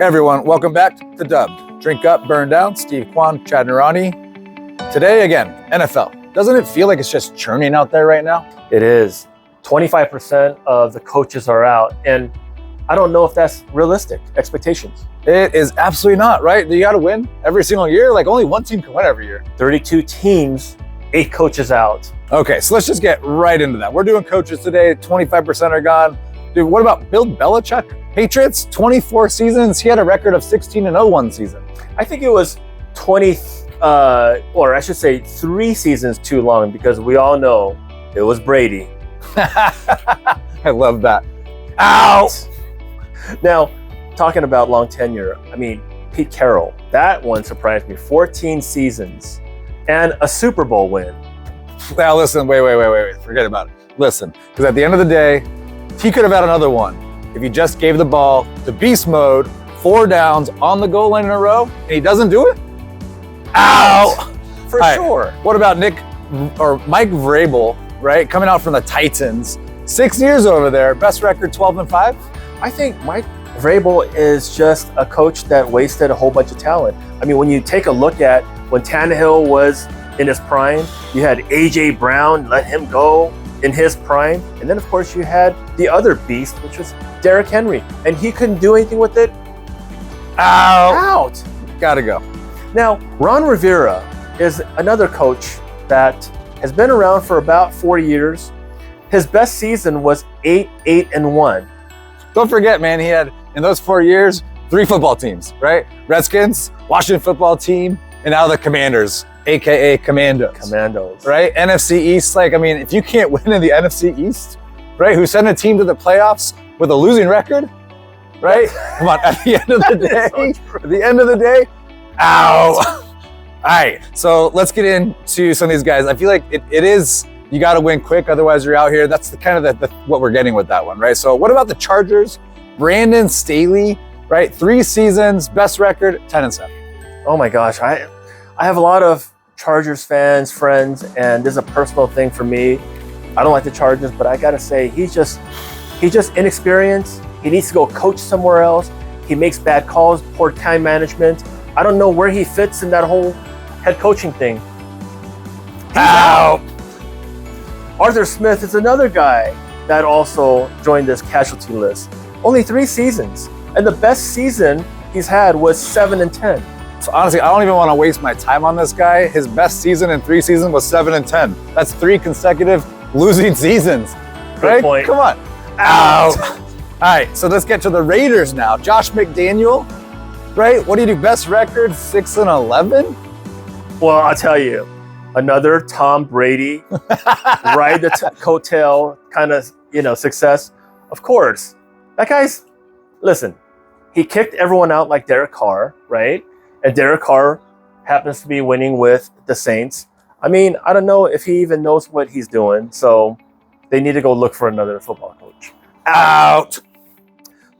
Hey everyone, welcome back to Dubbed. Drink Up, Burn Down, Steve Kwan, Chad Narani. Today again, NFL. Doesn't it feel like it's just churning out there right now? It is. 25% of the coaches are out, and I don't know if that's realistic expectations. It is absolutely not, right? You got to win every single year. Like only one team can win every year. 32 teams, 8 coaches out. Okay, so let's just get right into that. We're doing coaches today. 25% are gone. Dude, what about Bill Belichick? Patriots, 24 seasons. He had a record of 16-0 one season. I think it was 20, or I should say 3 seasons too long, because we all know it was Brady. I love that. Ow! Now, talking about long tenure, I mean, Pete Carroll, that one surprised me. 14 seasons and a Super Bowl win. Now listen, wait. Forget about it. Listen, because at the end of the day, he could have had another one if he just gave the ball to beast mode, 4 downs on the goal line in a row, and he doesn't do it? Ow! For sure. What about Mike Vrabel, right? Coming out from the Titans, 6 years over there, best record 12-5. I think Mike Vrabel is just a coach that wasted a whole bunch of talent. I mean, when you take a look at when Tannehill was in his prime, you had A.J. Brown, let him go in his prime. And then, of course, you had the other beast, which was Derrick Henry. And he couldn't do anything with it. Out. Gotta go. Now, Ron Rivera is another coach that has been around for about 4 years. His best season was 8-1. Don't forget, man, he had, in those 4 years, 3 football teams, right? Redskins, Washington football team, and now the Commanders, AKA Commandos. Right? NFC East, like, I mean, if you can't win in the NFC East, right? Who sent a team to the playoffs with a losing record, right? Come on, at the end of the day, ow. All right, so let's get into some of these guys. I feel like it is, you got to win quick, otherwise you're out here. That's the kind of what we're getting with that one, right? So what about the Chargers? Brandon Staley, right? 3 seasons, best record, 10-7. Oh my gosh, I have a lot of Chargers fans, friends, and this is a personal thing for me. I don't like the Chargers, but I gotta say, he's just inexperienced. He needs to go coach somewhere else. He makes bad calls, poor time management. I don't know where he fits in that whole head coaching thing. Ow! Arthur Smith is another guy that also joined this casualty list. Only 3 seasons, and the best season he's had was 7-10. So honestly, I don't even want to waste my time on this guy. His best season in 3 seasons was 7-10. That's 3 consecutive losing seasons. Right? Good point. Come on. Ow. All right, so let's get to the Raiders now. Josh McDaniel, right? What do you do? Best record, 6-11? Well, I'll tell you, another Tom Brady ride the coattail kind of, success. Of course, that guy's, listen, he kicked everyone out like Derek Carr, right? And Derek Carr happens to be winning with the Saints. I mean, I don't know if he even knows what he's doing, so they need to go look for another football coach. Out.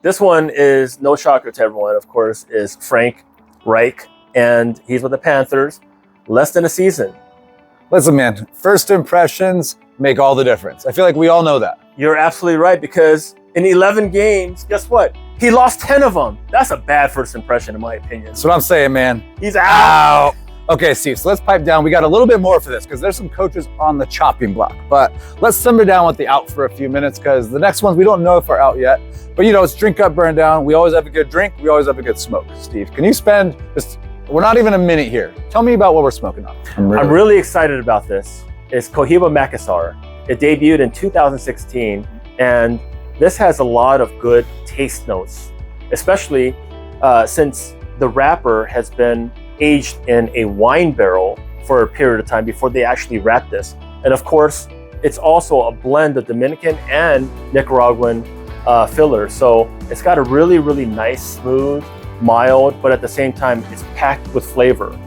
This one is no shocker to everyone, of course, is Frank Reich, and he's with the Panthers. Less than a season. Listen, man, first impressions make all the difference. I feel like we all know that. You're absolutely right, because in 11 games, guess what? He lost 10 of them. That's a bad first impression, in my opinion. That's what I'm saying, man. He's out. Okay, Steve, so let's pipe down. We got a little bit more for this because there's some coaches on the chopping block. But let's simmer down with the out for a few minutes because the next ones we don't know if are out yet. But, it's drink up, burn down. We always have a good drink. We always have a good smoke. Steve, can you spend just, we're not even a minute here. Tell me about what we're smoking on. I'm really excited about this. It's Cohiba Macassar. It debuted in 2016, and this has a lot of good taste notes, especially since the wrapper has been aged in a wine barrel for a period of time before they actually wrap this. And of course, it's also a blend of Dominican and Nicaraguan filler. So it's got a really, really nice, smooth, mild, but at the same time, it's packed with flavor.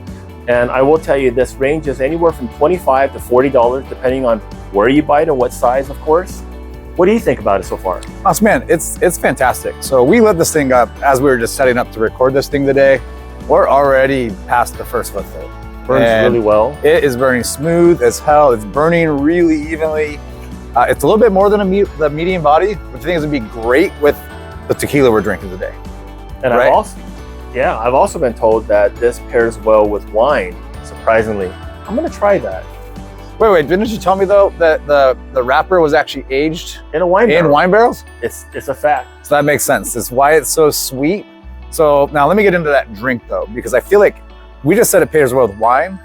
And I will tell you, this ranges anywhere from $25 to $40, depending on where you buy it and what size, of course. What do you think about it so far? Man, it's fantastic. So we lit this thing up as we were just setting up to record this thing today. We're already past the first foot. Burns really well. It is burning smooth as hell. It's burning really evenly. It's a little bit more than the medium body, which I think is gonna be great with the tequila we're drinking today. And right? I've also been told that this pairs well with wine, surprisingly. I'm going to try that. Wait, didn't you tell me though that the wrapper was actually aged In a wine barrel. in wine barrels? It's a fact. So that makes sense. It's why it's so sweet. So now let me get into that drink though, because I feel like we just said it pairs well with wine.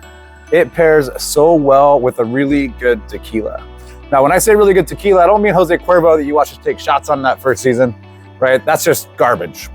It pairs so well with a really good tequila. Now, when I say really good tequila, I don't mean Jose Cuervo that you watch us take shots on that first season, right? That's just garbage,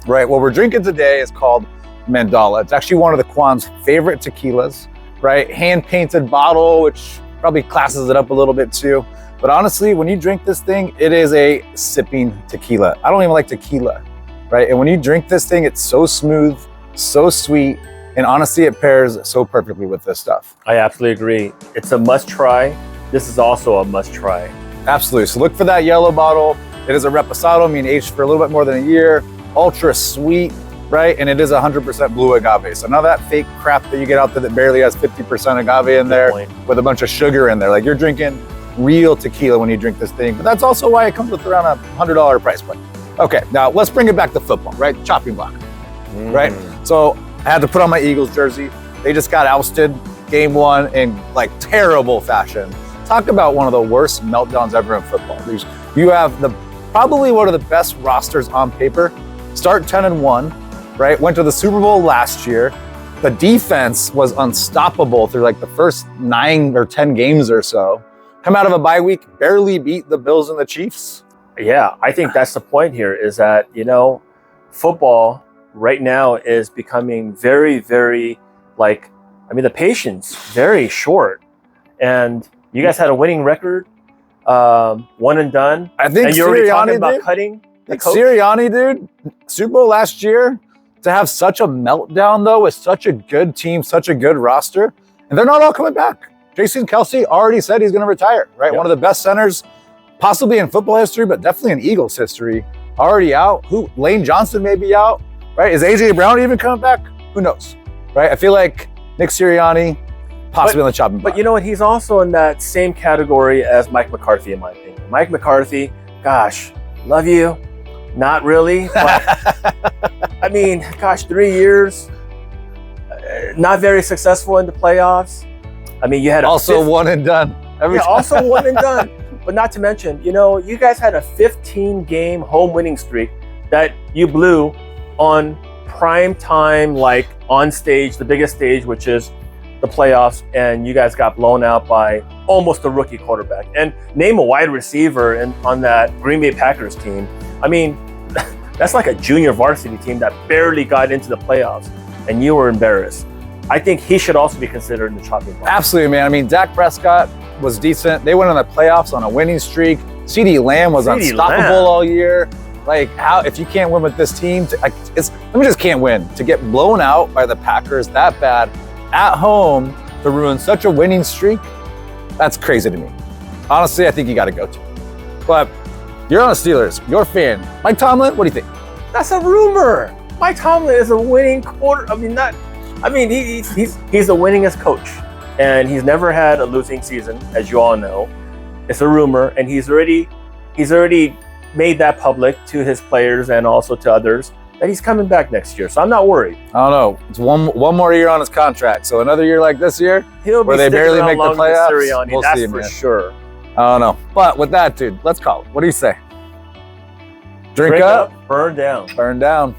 right? What we're drinking today is called Mandala. It's actually one of the Kwan's favorite tequilas, right? Hand-painted bottle, which probably classes it up a little bit too. But honestly, when you drink this thing, it is a sipping tequila. I don't even like tequila, right? And when you drink this thing, it's so smooth, so sweet, and honestly, it pairs so perfectly with this stuff. I absolutely agree. It's a must try. This is also a must try. Absolutely. So look for that yellow bottle. It is a reposado, meaning aged for a little bit more than a year. Ultra sweet, right? And it is 100% blue agave. So none of that fake crap that you get out there that barely has 50% agave in there with a bunch of sugar in there. Like you're drinking real tequila when you drink this thing. But that's also why it comes with around $100 price point. Okay, now let's bring it back to football, right? Chopping block, right? So I had to put on my Eagles jersey. They just got ousted game one in like terrible fashion. Talk about one of the worst meltdowns ever in football. You have probably one of the best rosters on paper. Start 10-1, right? Went to the Super Bowl last year. The defense was unstoppable through like the first 9 or 10 games or so. Come out of a bye week, barely beat the Bills and the Chiefs. Yeah, I think that's the point here is that, football right now is becoming very, very the patience very short. And you guys had a winning record, one and done. I think and you're already talking about cutting the coach? Sirianni, dude, Super Bowl last year, to have such a meltdown though with such a good team, such a good roster, and they're not all coming back. Jason Kelce already said he's going to retire, right? Yep. One of the best centers possibly in football history, but definitely in Eagles history, already out. Lane Johnson may be out, right? Is A.J. Brown even coming back? Who knows, right? I feel like Nick Sirianni, possibly on the chopping block. But you know what? He's also in that same category as Mike McCarthy, in my opinion. Mike McCarthy, gosh, love you. Not really, but 3 years, not very successful in the playoffs. You had also one and done. Also one and done. But not to mention, you guys had a 15-game home winning streak that you blew on prime time, like on stage, the biggest stage, which is the playoffs, and you guys got blown out by almost a rookie quarterback. And name a wide receiver on that Green Bay Packers team. That's like a junior varsity team that barely got into the playoffs, and you were embarrassed. I think he should also be considered in the chopping block. Absolutely, man. Dak Prescott was decent. They went in the playoffs on a winning streak. CeeDee Lamb was unstoppable all year. If you can't win with this team, just can't win. To get blown out by the Packers that bad at home to ruin such a winning streak, that's crazy to me. Honestly, I think you got to go to. But you're on the Steelers. You're a fan. Mike Tomlin, what do you think? That's a rumor. Mike Tomlin is a winning he's the winningest coach, and he's never had a losing season, as you all know. It's a rumor, and he's already made that public to his players and also to others that he's coming back next year. So I'm not worried. I don't know. It's one more year on his contract. So another year like this year, where they barely make the playoffs, we'll see, for sure. I don't know. But with that, dude, let's call it. What do you say? Drink up, burn down. Burn down.